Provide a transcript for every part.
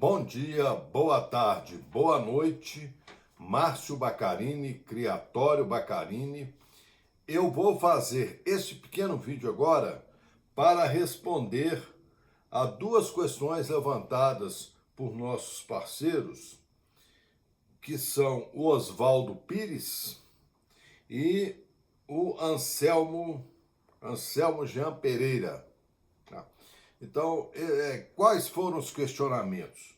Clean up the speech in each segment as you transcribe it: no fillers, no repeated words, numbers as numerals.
Bom dia, boa tarde, boa noite, Márcio Baccarini, Criatório Baccarini. Eu vou fazer esse pequeno vídeo agora para responder a duas questões levantadas por nossos parceiros, que são o Oswaldo Pires e o Anselmo Jean Pereira. Então, quais foram os questionamentos?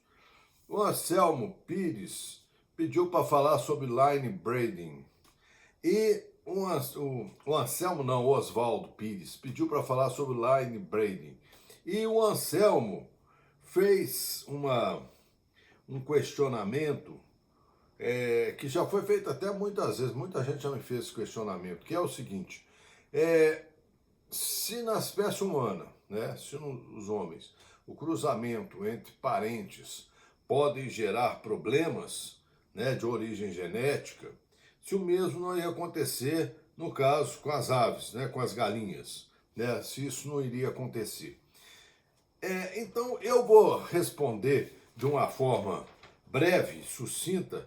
O Anselmo Pires pediu para falar sobre line braiding. E o Oswaldo Pires pediu para falar sobre line braiding. E o Anselmo fez um questionamento que já foi feito até muitas vezes, muita gente já me fez esse questionamento, que é o seguinte: se na espécie humana, né, se nos homens, o cruzamento entre parentes pode gerar problemas, né, de origem genética, se o mesmo não ia acontecer no caso com as aves, né, com as galinhas, né, se isso não iria acontecer. Então eu vou responder de uma forma breve, sucinta,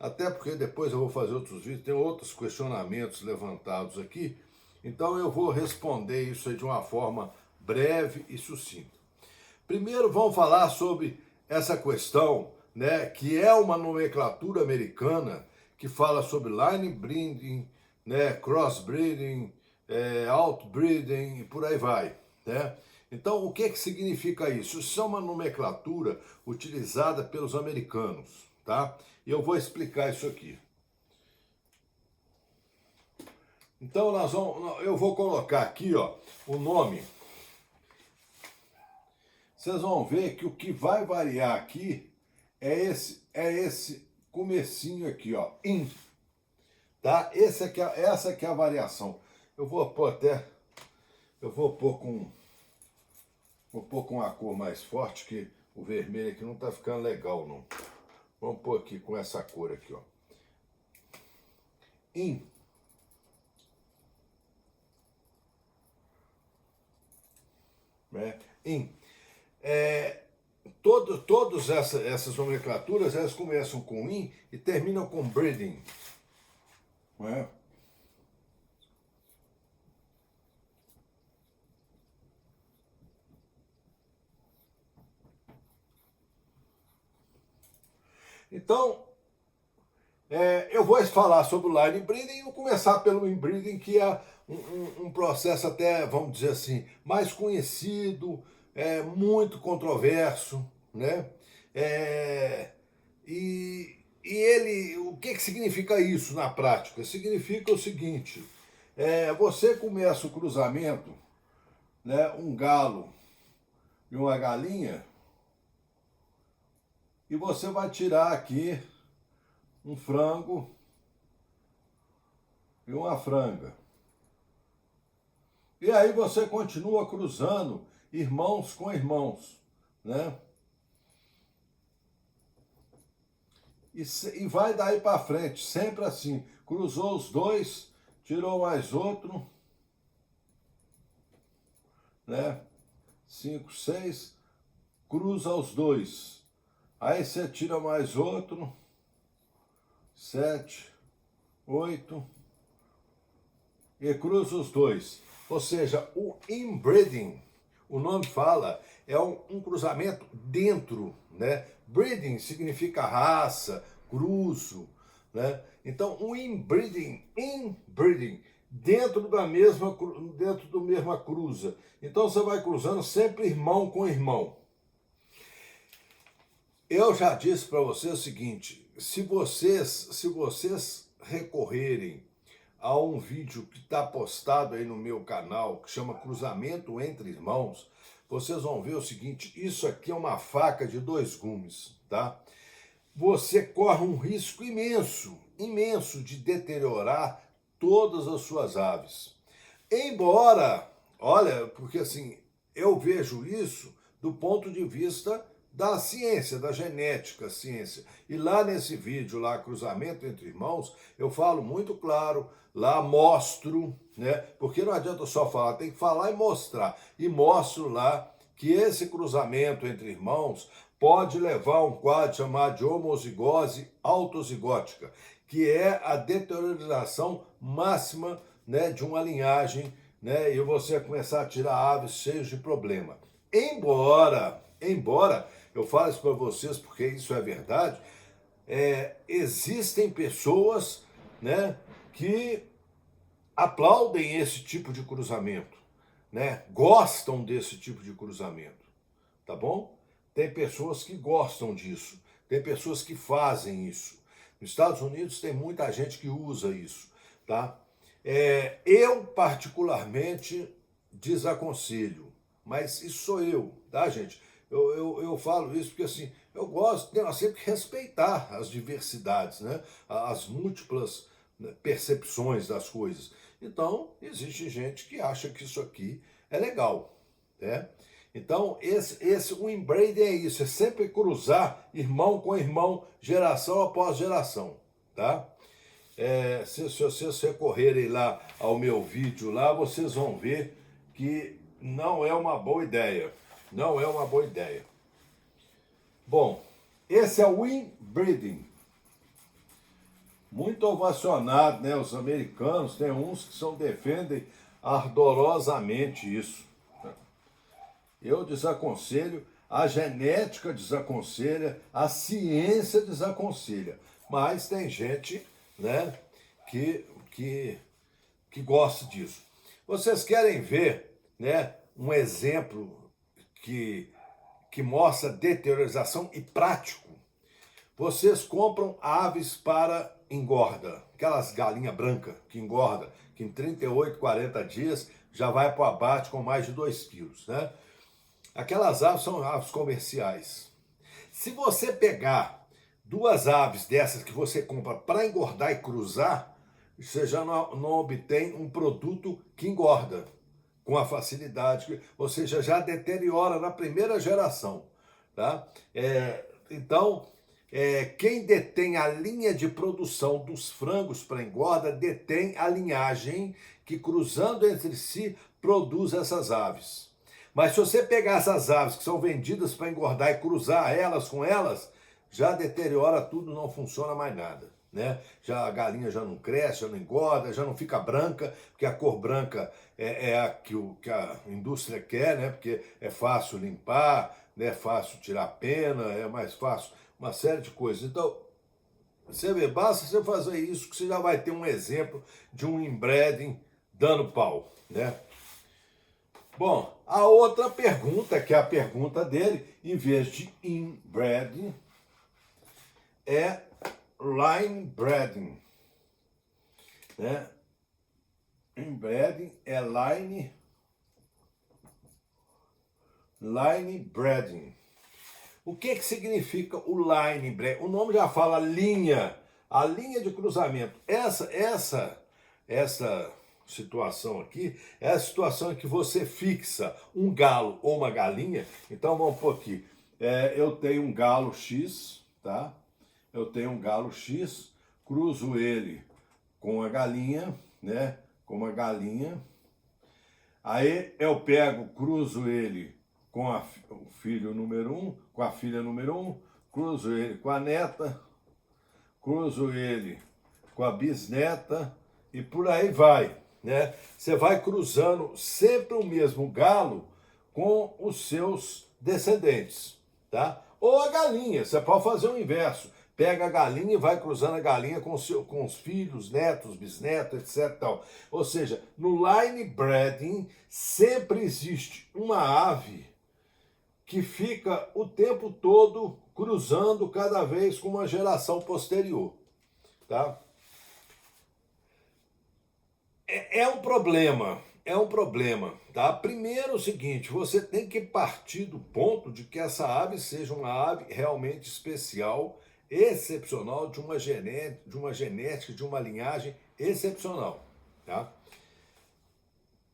até porque depois eu vou fazer outros vídeos, tem outros questionamentos levantados aqui, então eu vou responder isso aí de uma forma breve e sucinta. Primeiro vamos falar sobre essa questão, né, que é uma nomenclatura americana que fala sobre line breeding, né, crossbreeding, outbreeding e por aí vai, né? Então, o que significa isso? Isso é uma nomenclatura utilizada pelos americanos, tá? E eu vou explicar isso aqui. Então, eu vou colocar aqui, ó, o nome. Vocês vão ver que o que vai variar aqui é esse comecinho aqui, ó, in, tá? Essa aqui é a variação. Eu vou pôr com uma cor mais forte, que o vermelho aqui não tá ficando legal, não. Vamos pôr aqui com essa cor aqui, ó. In. Né? In. Todas essas nomenclaturas, elas começam com in e terminam com breeding. Não é? Então, eu vou falar sobre o line breeding e vou começar pelo inbreeding, que é um processo até, vamos dizer assim, mais conhecido, muito controverso, né? O que significa isso na prática? Significa o seguinte: você começa o cruzamento, né, um galo e uma galinha, e você vai tirar aqui um frango e uma franga. E aí você continua cruzando irmãos com irmãos, né? E vai daí para frente, sempre assim. Cruzou os dois, tirou mais outro, né? 5, 6, cruza os dois. Aí você tira mais outro, 7, 8, e cruza os dois. Ou seja, o inbreeding, o nome fala, é um cruzamento dentro, né? Breeding significa raça, cruzo, né? Então, o inbreeding, dentro do mesma cruza. Então, você vai cruzando sempre irmão com irmão. Eu já disse para vocês o seguinte: se vocês recorrerem a um vídeo que está postado aí no meu canal, que chama Cruzamento entre Irmãos, vocês vão ver o seguinte: isso aqui é uma faca de 2 gumes, tá? Você corre um risco imenso de deteriorar todas as suas aves. Embora, olha, porque assim, eu vejo isso do ponto de vista da ciência, da genética, ciência. E lá nesse vídeo, lá, Cruzamento entre Irmãos, eu falo muito claro, lá mostro, né? Porque não adianta só falar, tem que falar e mostrar. E mostro lá que esse cruzamento entre irmãos pode levar a um quadro chamado de homozigose autozigótica, que é a deteriorização máxima, né, de uma linhagem, né, e você começar a tirar aves cheias de problema. Embora eu falo isso para vocês porque isso é verdade, existem pessoas, né, que aplaudem esse tipo de cruzamento, né, gostam desse tipo de cruzamento, tá bom? Tem pessoas que gostam disso, tem pessoas que fazem isso. Nos Estados Unidos tem muita gente que usa isso, tá? Eu particularmente desaconselho, mas isso sou eu, tá, gente? Eu falo isso porque assim, eu gosto, nós temos que respeitar as diversidades, né? As múltiplas, né, percepções das coisas. Então, existe gente que acha que isso aqui é legal, né? Então, o inbreeding é isso, é sempre cruzar irmão com irmão, geração após geração, tá? Se vocês recorrerem lá ao meu vídeo lá, vocês vão ver que não é uma boa ideia. Não é uma boa ideia. Bom, esse é o inbreeding. Muito ovacionado, né? Os americanos, tem uns que defendem ardorosamente isso. Eu desaconselho, a genética desaconselha, a ciência desaconselha. Mas tem gente, né, que gosta disso. Vocês querem ver, né, um exemplo que mostra deteriorização e prático? Vocês compram aves para engorda, aquelas galinhas brancas que engorda, que em 38, 40 dias já vai para o abate com mais de 2 quilos, né? Aquelas aves são aves comerciais. Se você pegar 2 aves dessas que você compra para engordar e cruzar, você já não obtém um produto que engorda com a facilidade, ou seja, já deteriora na primeira geração, tá? Então, quem detém a linha de produção dos frangos para engorda detém a linhagem que, cruzando entre si, produz essas aves. Mas se você pegar essas aves que são vendidas para engordar e cruzar elas com elas, já deteriora tudo, não funciona mais nada, né? Já a galinha já não cresce, já não engorda, já não fica branca, porque a cor branca é a que a indústria quer, né? Porque é fácil limpar, né? É fácil tirar pena, é mais fácil uma série de coisas. Então, você vê, basta você fazer isso que você já vai ter um exemplo de um inbreeding dando pau, né? Bom, a outra pergunta, que é a pergunta dele, em vez de inbreeding, é line breeding, né? Inbreeding é line breeding. O que significa o line breeding? O nome já fala linha, a linha de cruzamento. Essa situação aqui é a situação em que você fixa um galo ou uma galinha. Então vamos pôr aqui, eu tenho um galo X, tá? Eu tenho um galo X, cruzo ele com a galinha, né? Com uma galinha. Aí eu cruzo ele com o filho número 1, com a filha número 1, cruzo ele com a neta, cruzo ele com a bisneta e por aí vai, né? Você vai cruzando sempre o mesmo galo com os seus descendentes, tá? Ou a galinha, você pode fazer o inverso. Pega a galinha e vai cruzando a galinha com os filhos, netos, bisnetos, etc. Tal. Ou seja, no line breeding sempre existe uma ave que fica o tempo todo cruzando cada vez com uma geração posterior, tá? É um problema, tá? Primeiro é o seguinte, você tem que partir do ponto de que essa ave seja uma ave realmente especial, excepcional, de uma genética, de uma linhagem excepcional, tá?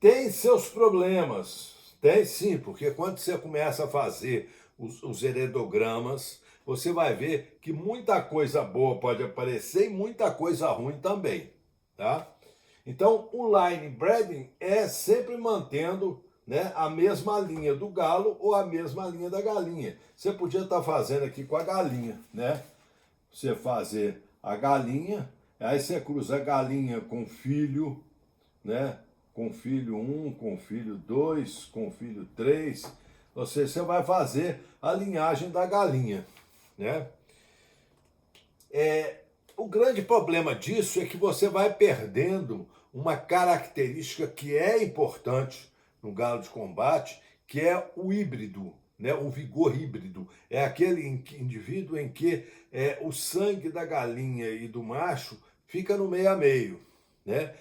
Tem seus problemas, tem sim, porque quando você começa a fazer os heredogramas, você vai ver que muita coisa boa pode aparecer e muita coisa ruim também, tá? Então, o line breeding é sempre mantendo, né, a mesma linha do galo ou a mesma linha da galinha. Você podia estar fazendo aqui com a galinha, né? Você fazer a galinha, aí você cruza a galinha com filho, né? Com filho 1, com filho 2, com filho 3. Ou seja, você vai fazer a linhagem da galinha, né? O grande problema disso é que você vai perdendo uma característica que é importante no galo de combate, que é o híbrido, né? O vigor híbrido. É aquele indivíduo em que o sangue da galinha e do macho fica no meio a meio, né?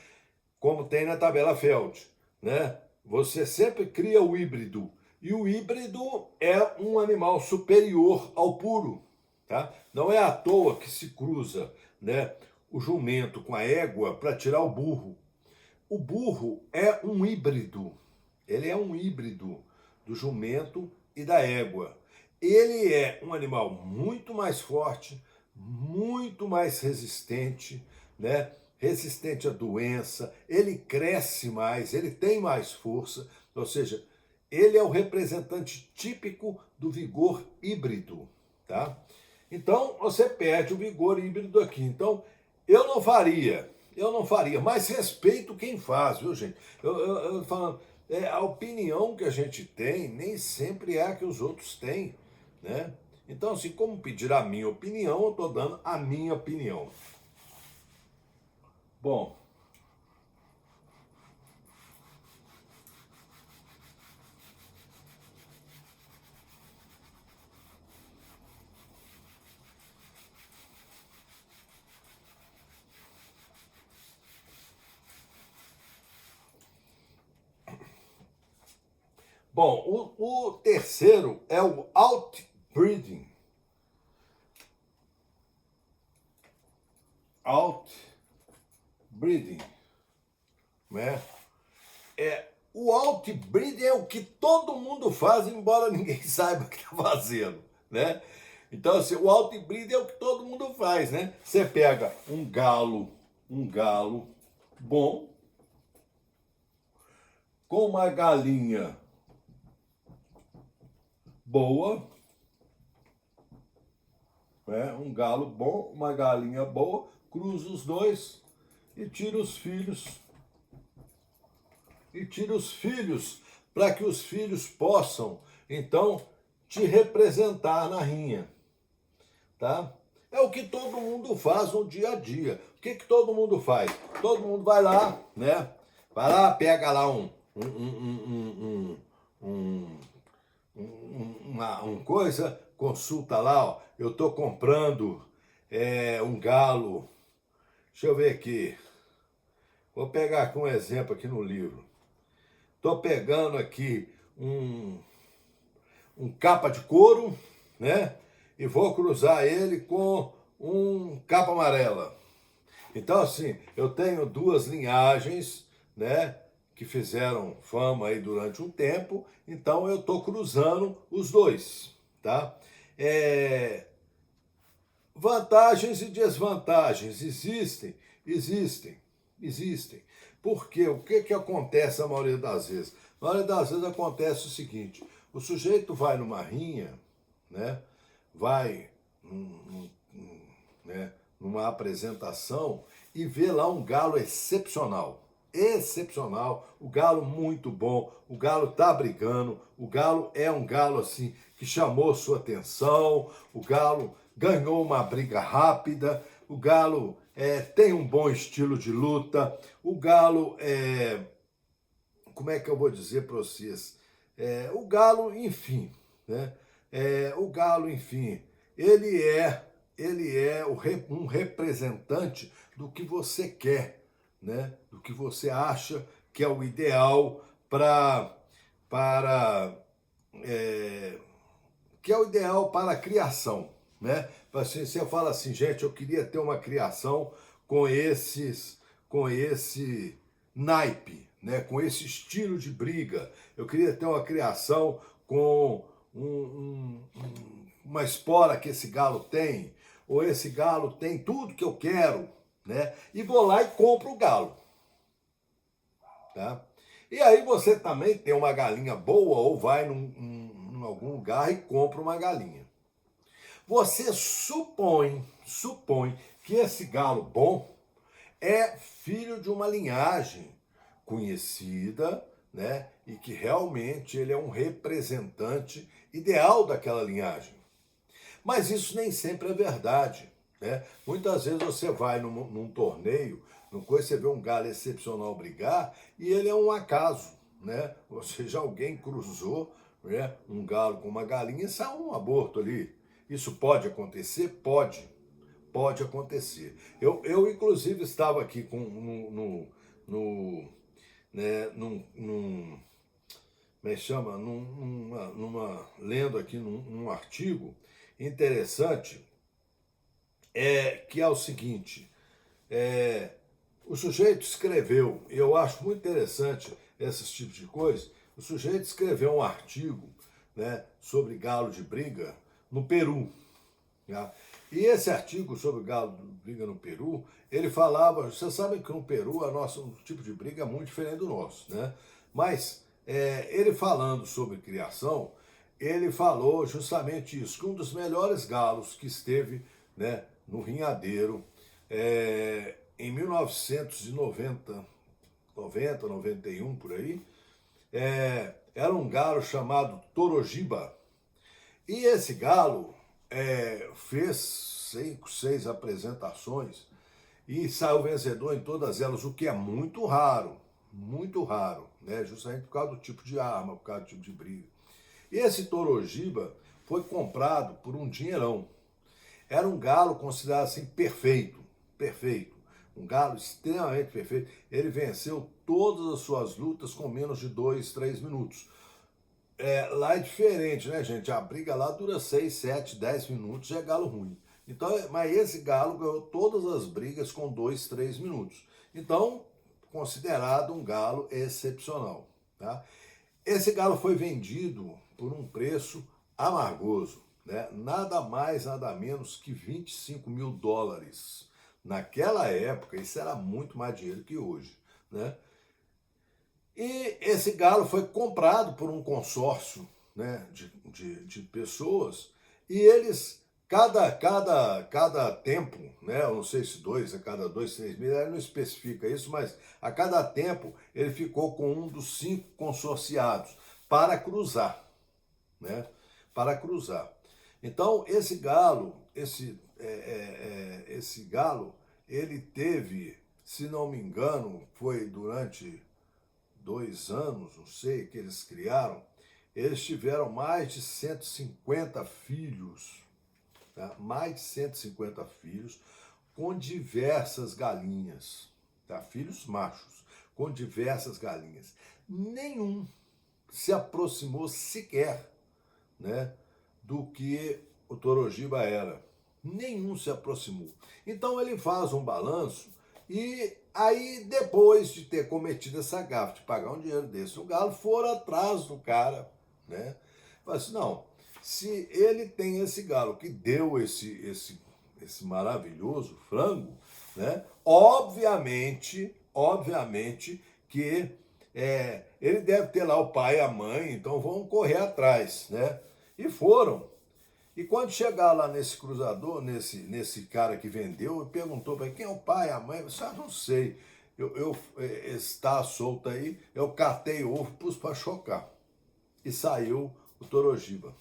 Como tem na tabela Feld, né? Você sempre cria o híbrido, e o híbrido é um animal superior ao puro, tá? Não é à toa que se cruza, né, o jumento com a égua para tirar o burro. O burro é um híbrido, ele é um híbrido do jumento e da égua. Ele é um animal muito mais forte, muito mais resistente, né? Resistente à doença, ele cresce mais, ele tem mais força, ou seja, ele é o representante típico do vigor híbrido, tá? Então, você perde o vigor híbrido aqui. Então, eu não faria, mas respeito quem faz, viu, gente? Eu falando, a opinião que a gente tem nem sempre é a que os outros têm, né? Então, assim, como pedir a minha opinião, eu estou dando a minha opinião. Bom, o terceiro é o outbreeding. Outbreeding, né? O outbreeding é o que todo mundo faz, embora ninguém saiba o que está fazendo, né? Então, assim, o outbreeding é o que todo mundo faz, né? Você pega um galo bom, com uma galinha boa, né? Um galo bom, uma galinha boa, cruza os dois e tira os filhos. Para que os filhos possam, então, te representar na rinha, tá? É o que todo mundo faz no dia a dia. O que todo mundo faz? Todo mundo vai lá, né? Vai lá, pega lá um coisa, consulta lá, ó, eu tô comprando um galo. Deixa eu ver aqui. Vou pegar aqui um exemplo aqui no livro. Tô pegando aqui um capa de couro, né? E vou cruzar ele com um capa amarela. Então, assim, eu tenho duas linhagens, né? Que fizeram fama aí durante um tempo, então eu estou cruzando os dois, tá? Vantagens e desvantagens existem. Por quê? O que acontece a maioria das vezes? A maioria das vezes acontece o seguinte: o sujeito vai numa rinha, né? Vai né, numa apresentação e vê lá um galo excepcional. O galo muito bom, o galo tá brigando, o galo é um galo assim que chamou sua atenção, o galo ganhou uma briga rápida, o galo tem um bom estilo de luta, o galo como é que eu vou dizer para vocês? O galo, enfim, né? O galo, enfim, ele é um representante do que você quer, né? Do que você acha que é o ideal para que é o ideal para a criação, né? Assim, você fala assim, gente, eu queria ter uma criação com esse naipe, né? Com esse estilo de briga. Eu queria ter uma criação com uma espora que esse galo tem, ou esse galo tem tudo que eu quero, né? E vou lá e compro o galo, tá? E aí você também tem uma galinha boa ou vai em algum lugar e compra uma galinha. Você supõe que esse galo bom é filho de uma linhagem conhecida, né? E que realmente ele é um representante ideal daquela linhagem. Mas isso nem sempre é verdade, né? Muitas vezes você vai num torneio, numa coisa, você vê um galo excepcional brigar e ele é um acaso, né? Ou seja, alguém cruzou, né, um galo com uma galinha e saiu um aborto ali. Isso pode acontecer? Pode acontecer. Eu inclusive, estava aqui no né, como é que chama? Lendo aqui num artigo interessante, que é o seguinte, é, o sujeito escreveu, e eu acho muito interessante esses tipos de coisas, o sujeito escreveu um artigo, né, sobre galo de briga no Peru. Tá? E esse artigo sobre galo de briga no Peru, ele falava, você sabe que no Peru o tipo de briga é muito diferente do nosso, né? Mas ele falando sobre criação, ele falou justamente isso, que um dos melhores galos que esteve, né, no Rinhadeiro em 1990, 91 por aí, era um galo chamado Torojiba. E esse galo fez 5, 6 apresentações e saiu vencedor em todas elas, o que é muito raro, né? Justamente por causa do tipo de arma, por causa do tipo de briga. E esse Torojiba foi comprado por um dinheirão. Era um galo considerado assim perfeito, perfeito. Um galo extremamente perfeito. Ele venceu todas as suas lutas com menos de 2, 3 minutos. Lá é diferente, né, gente? A briga lá dura 6, 7, 10 minutos, é galo ruim. Então, mas esse galo ganhou todas as brigas com 2, 3 minutos. Então, considerado um galo excepcional. Tá? Esse galo foi vendido por um preço amargoso, né? Nada mais, nada menos que US$ 25.000. Naquela época, isso era muito mais dinheiro que hoje, né? E esse galo foi comprado por um consórcio, né, de pessoas, e eles, cada tempo, né, eu não sei se a cada 2, 3 meses, ele não especifica isso, mas a cada tempo ele ficou com um dos 5 consorciados para cruzar, né, para cruzar. Então, esse galo, ele teve, se não me engano, foi durante 2 anos, não sei, que eles criaram, eles tiveram mais de 150 filhos, tá? Mais de 150 filhos, com diversas galinhas, tá? Filhos machos, com diversas galinhas. Nenhum se aproximou sequer, né, do que o Torojiba era. Nenhum se aproximou. Então ele faz um balanço e aí, depois de ter cometido essa gafe de pagar um dinheiro desse, o galo foram atrás do cara, né? Fala assim, não, se ele tem esse galo que deu esse maravilhoso frango, né? Obviamente que ele deve ter lá o pai e a mãe, então vão correr atrás, né? E foram. E quando chegar lá nesse cruzador, nesse cara que vendeu, perguntou para quem é o pai, a mãe, eu disse, não sei, está solto aí, eu catei ovo, pus para chocar. E saiu o Torojiba.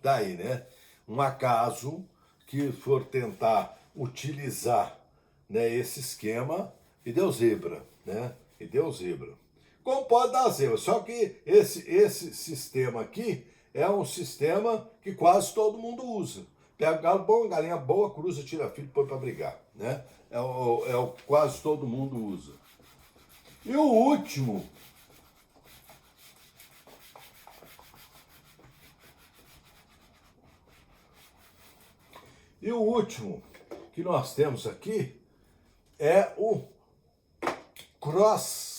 Daí, né? Um acaso que for tentar utilizar, né, esse esquema e deu zebra, né? E deu zebra. Como pode dar zebra? Só que esse sistema aqui é um sistema que quase todo mundo usa. Pega um galo bom, galinha boa, cruza, tira filho e põe para brigar, né? É o quase todo mundo usa. E o último, que nós temos aqui é o cross.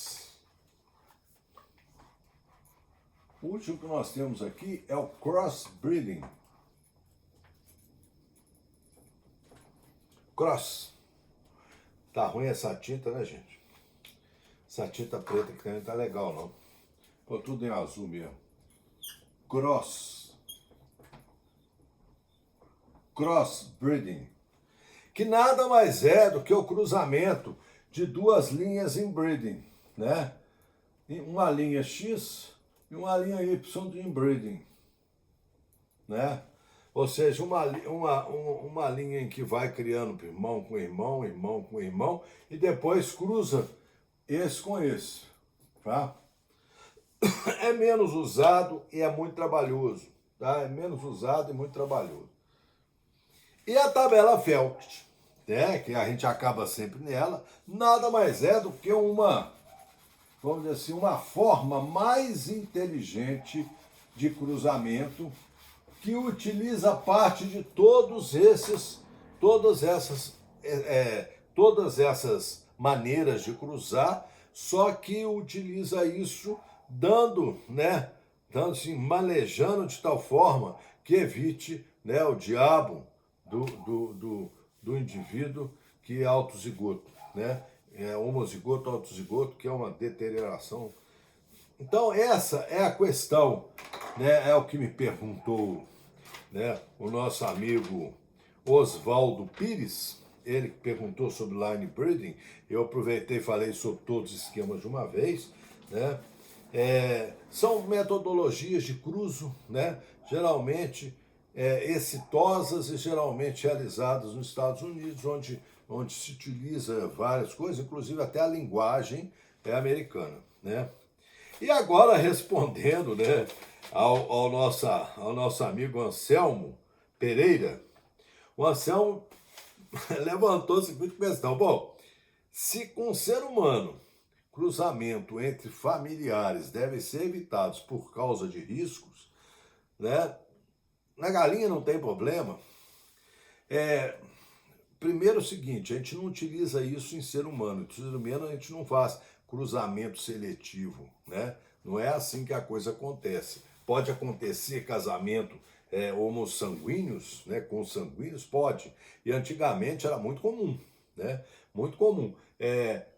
O último que nós temos aqui é o crossbreeding. Cross. Tá ruim essa tinta, né, gente? Essa tinta preta que também tá legal, não. Pô, tudo em azul mesmo. Crossbreeding, que nada mais é do que o cruzamento de duas linhas em breeding, né? Uma linha X e uma linha Y de inbreeding, né? Ou seja, uma linha em que vai criando irmão com irmão, irmão com irmão, e depois cruza esse com esse, tá? É menos usado e é muito trabalhoso, tá? É menos usado e muito trabalhoso. E a tabela Felt, né, que a gente acaba sempre nela, nada mais é do que uma, vamos dizer assim, uma forma mais inteligente de cruzamento que utiliza parte de todas essas maneiras de cruzar, só que utiliza isso dando assim, manejando de tal forma que evite, né, o diabo do indivíduo que é autozigoto, né? É homozigoto, autozigoto, que é uma deterioração. Então essa é a questão, né? É o que me perguntou, né, o nosso amigo Oswaldo Pires, ele que perguntou sobre line breeding. Eu aproveitei e falei sobre todos os esquemas de uma vez, né? São metodologias de cruzo, né? Geralmente exitosas e geralmente realizadas nos Estados Unidos, onde se utiliza várias coisas, inclusive até a linguagem é americana, né? E agora respondendo, né, ao nosso amigo Anselmo Pereira, o Anselmo levantou a seguinte questão: bom, se com o ser humano cruzamento entre familiares deve ser evitados por causa de riscos, né? Na galinha não tem problema. Primeiro o seguinte, a gente não utiliza isso em ser humano. Em ser humano a gente não faz cruzamento seletivo, né? Não é assim que a coisa acontece. Pode acontecer casamento homossanguíneos, né? Consanguíneos, pode. E antigamente era muito comum, né? Muito comum.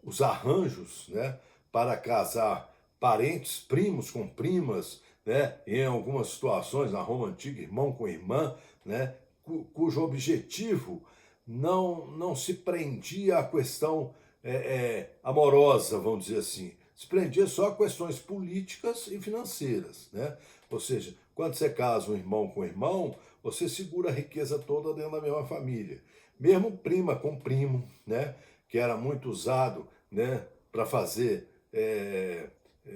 Os arranjos, né? Para casar parentes, primos com primas, né? Em algumas situações, na Roma Antiga, irmão com irmã, né? Cujo objetivo não se prendia à questão amorosa, vamos dizer assim. Se prendia só a questões políticas e financeiras, né? Ou seja, quando você casa um irmão com irmão, você segura a riqueza toda dentro da mesma família. Mesmo prima com primo, né? Que era muito usado, né? Para fazer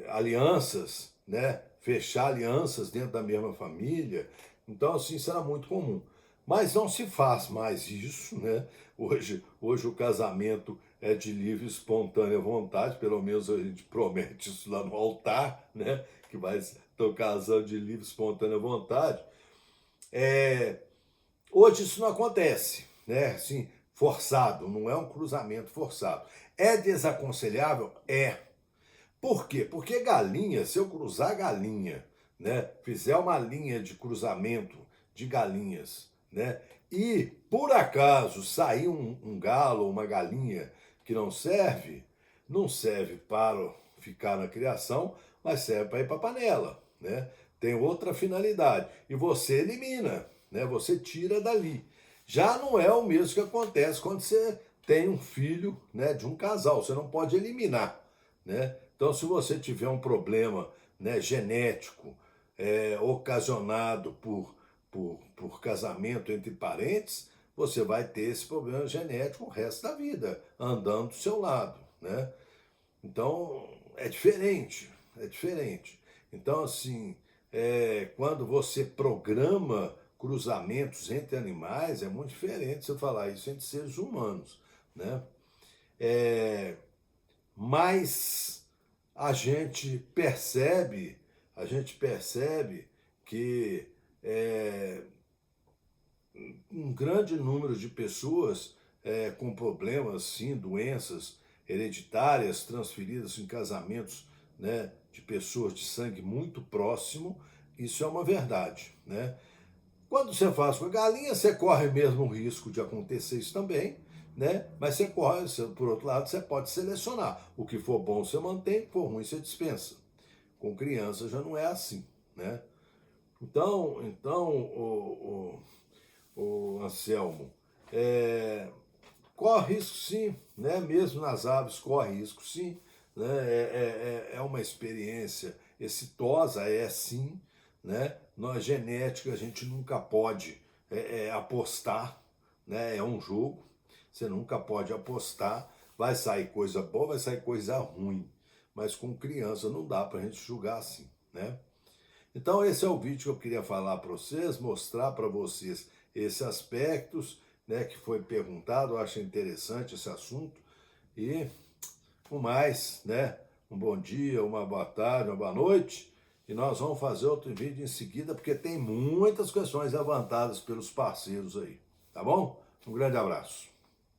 alianças, né? Fechar alianças dentro da mesma família. Então, assim, isso era muito comum. Mas não se faz mais isso, né? Hoje o casamento é de livre e espontânea vontade, pelo menos a gente promete isso lá no altar, né? Que vai ter casando de livre e espontânea vontade. Hoje isso não acontece, né? Assim, forçado, não é um cruzamento forçado. É desaconselhável? É. Por quê? Porque galinha, se eu cruzar galinha, né, fizer uma linha de cruzamento de galinhas, né, e por acaso sair um galo ou uma galinha que não serve para ficar na criação, mas serve para ir para a panela, né? Tem outra finalidade. E você elimina, né? Você tira dali. Já não é o mesmo que acontece quando você tem um filho, né, de um casal. Você não pode eliminar, né? Então, se você tiver um problema, né, genético ocasionado por casamento entre parentes, você vai ter esse problema genético o resto da vida, andando do seu lado, né? Então, é diferente, é diferente. Então, assim, quando você programa cruzamentos entre animais, é muito diferente você falar isso entre seres humanos, né? Mas a gente percebe que um grande número de pessoas com problemas, sim, doenças hereditárias transferidas em casamentos, né, de pessoas de sangue muito próximo, isso é uma verdade, né? Quando você faz com a galinha, você corre mesmo o risco de acontecer isso também, né? Mas você corre, por outro lado, você pode selecionar. O que for bom você mantém, o que for ruim você dispensa. Com criança já não é assim, né? Então, o Anselmo, corre risco sim, né? Mesmo nas aves corre risco sim, né? É uma experiência exitosa, é sim, né? Na genética a gente nunca pode apostar, né? É um jogo, você nunca pode apostar, vai sair coisa boa, vai sair coisa ruim, mas com criança não dá para a gente julgar assim, né? Então esse é o vídeo que eu queria falar para vocês, mostrar para vocês esses aspectos, né, que foi perguntado, eu acho interessante esse assunto, e com mais, né, um bom dia, uma boa tarde, uma boa noite, e nós vamos fazer outro vídeo em seguida, porque tem muitas questões levantadas pelos parceiros aí, tá bom? Um grande abraço.